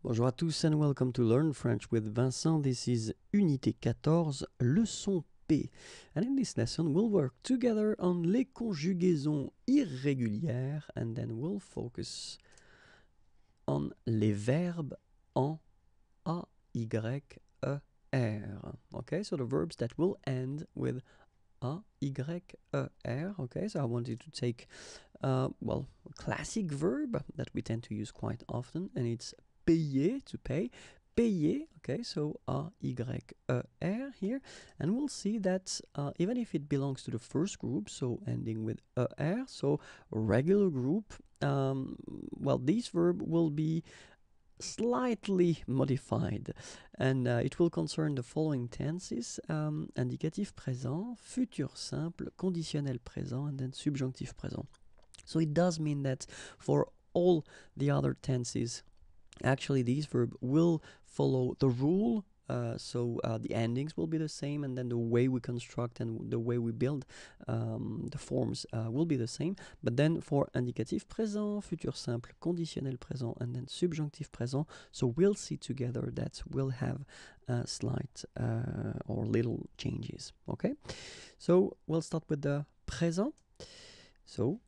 Bonjour à tous and welcome to Learn French with Vincent. This is Unité 14, Leçon P. And in this lesson we'll work together on les conjugaisons irrégulières and then we'll focus on les verbes en ayer. Okay, so the verbs that will end with ayer. Okay, so I want you to take, a classic verb that we tend to use quite often, and it's payer, to pay. Payer, okay, so ayer here, and we'll see that even if it belongs to the first group, so ending with er, so regular group, this verb will be slightly modified, and it will concern the following tenses: indicatif présent, futur simple, conditionnel présent, and then subjonctif présent. So it does mean that for all the other tenses, actually these verbs will follow the rule. The endings will be the same, and then the way we construct and the way we build the forms will be the same. But then for indicatif présent, futur simple, conditionnel présent, and then subjonctif présent, so we'll see together that we'll have slight or little changes. Okay, so we'll start with the présent. So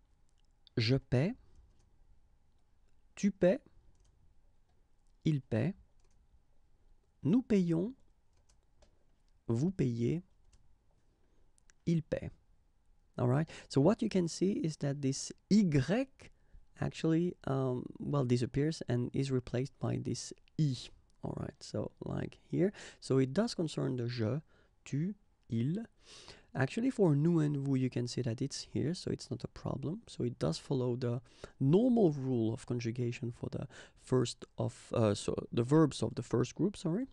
je paie, tu paies, il paie, nous payons, vous payez, il paie. All right. So what you can see is that this y actually disappears and is replaced by this i. All right. So like here. So it does concern the je, tu, il. Actually, for nous and vous, you can see that it's here, so it's not a problem. So it does follow the normal rule of conjugation for the first of the verbs of the first group. Sorry.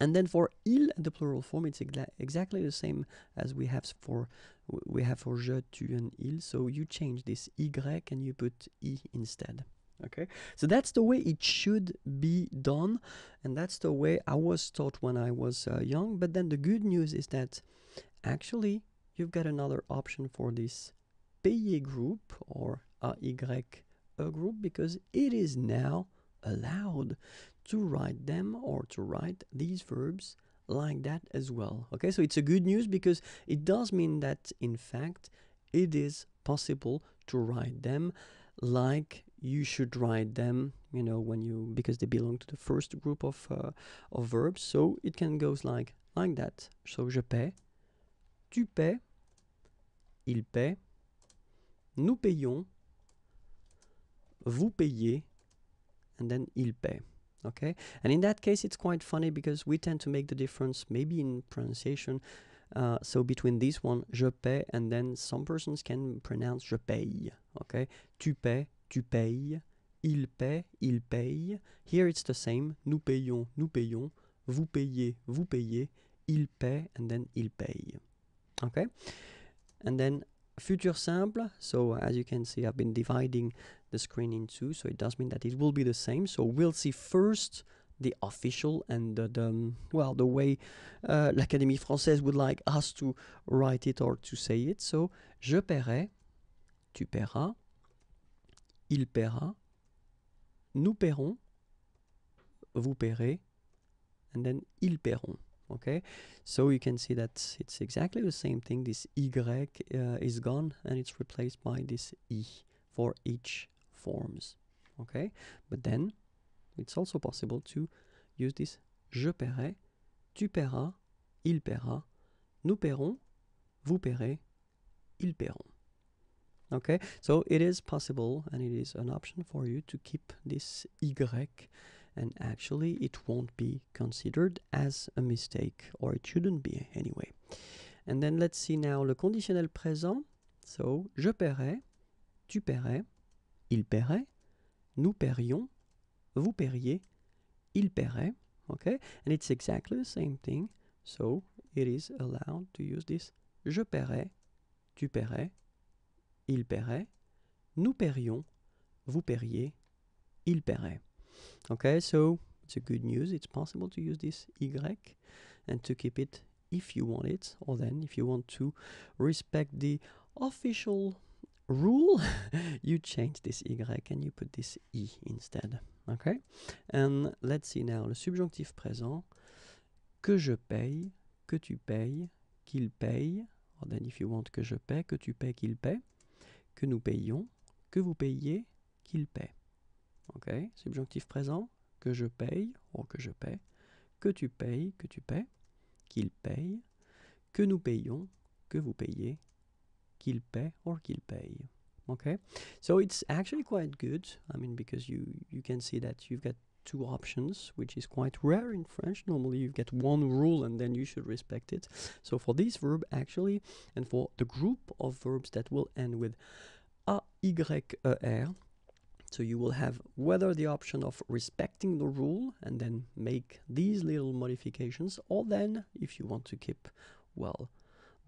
And then for il, the plural form, it's exactly the same as we have for je, tu, and il. So you change this y and you put i instead. Okay, so that's the way it should be done, and that's the way I was taught when I was young. But then the good news is that actually you've got another option for this payer group or ayer group, because it is now allowed to write them or to write these verbs like that as well. Okay, so it's a good news because it does mean that in fact it is possible to write them like you should write them, because they belong to the first group of verbs. So it can go like that. So je paie, tu paies, il paie, nous payons, vous payez, and then il paie. Okay, and in that case it's quite funny because we tend to make the difference maybe in pronunciation. So between this one, je paie, and then some persons can pronounce je paye. Okay, tu paies, tu payes, il paie, il paye. Here it's the same. Nous payons, nous payons, vous payez, vous payez, il paie, and then il paye. Okay, and then futur simple. So as you can see, I've been dividing the screen in two, so it does mean that it will be the same. So we'll see first the official and the way l'Académie Française would like us to write it or to say it. So je paierai, tu paieras, il paiera, nous paierons, vous paierez, and then ils paieront. Okay, so you can see that it's exactly the same thing. This y is gone and it's replaced by this i for each forms. Okay, but then it's also possible to use this je paierai, tu paieras, il paiera, nous paierons, vous paierez, ils paieront. Okay, so it is possible and it is an option for you to keep this y, and actually it won't be considered as a mistake, or it shouldn't be anyway. And then let's see now le conditionnel présent. So je paierai, tu paierais, il paierait, nous paierions, vous paieriez, il paierait. Okay, and it's exactly the same thing. So it is allowed to use this je paierai, tu paierais, il paierait, nous paierions, vous paieriez, il paierait. Okay, so it's a good news. It's possible to use this y and to keep it if you want it, or then if you want to respect the official rule, you change this y and you put this i instead. Okay? And let's see now, le subjonctif présent, que je paye, que tu payes, qu'il paye, or then if you want que je paie, que tu paies, qu'il paie, que nous payons, que vous payiez, qu'il paie. Okay? Subjonctif présent, que je paye, or que je paie, que tu payes, que tu paies, qu'il paye, que nous payons, que vous payez, qu'il paie or qu'il paye. Okay, so it's actually quite good. I mean, because you can see that you've got two options, which is quite rare in French. Normally you get one rule and then you should respect it. So for this verb actually, and for the group of verbs that will end with ayer, so you will have whether the option of respecting the rule and then make these little modifications, or then if you want to keep, well,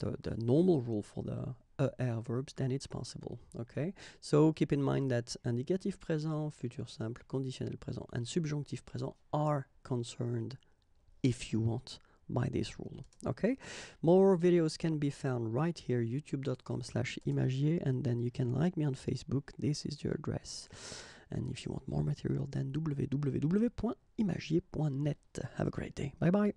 the normal rule for the air verbs, then it's possible. Okay, so keep in mind that indicatif présent, futur simple, conditionnel présent, and subjonctif présent are concerned, if you want, by this rule. Okay, more videos can be found right here, youtube.com/imagier, and then you can like me on Facebook. This is your address. And if you want more material, then www.imagier.net. Have a great day. Bye bye.